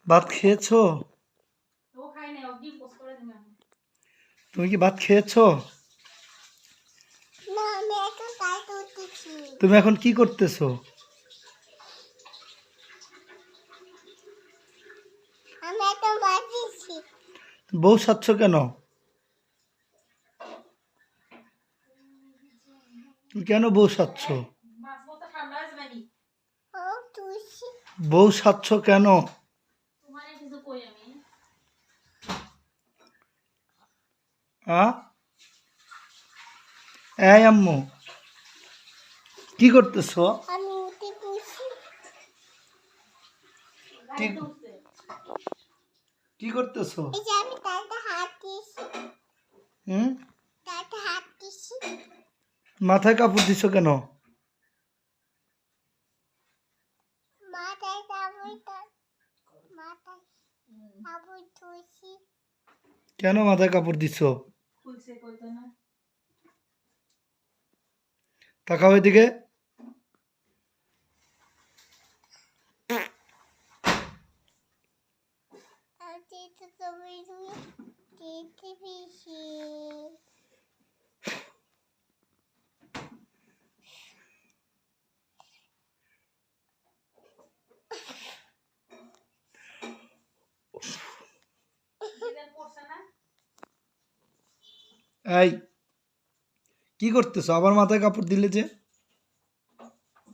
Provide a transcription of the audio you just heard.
ভাত খেয়েছো? তুমি কি ভাত খেয়েছো? তুমি এখন কি করতেছো? বউ সাচ্ছ কেন? তুমি কেন বউ সাচ্ছ? বউ সাচ্ছ কেন? এই আম্মু, কি করতেছো? কি করতেছো? মাথায় কাপড় দিছো কেন? কেন মাথায় কাপড় দিছো? তাকাও এদিকে। এই কি করতেছো? আবার মাথায় কাপড় দিলে যে?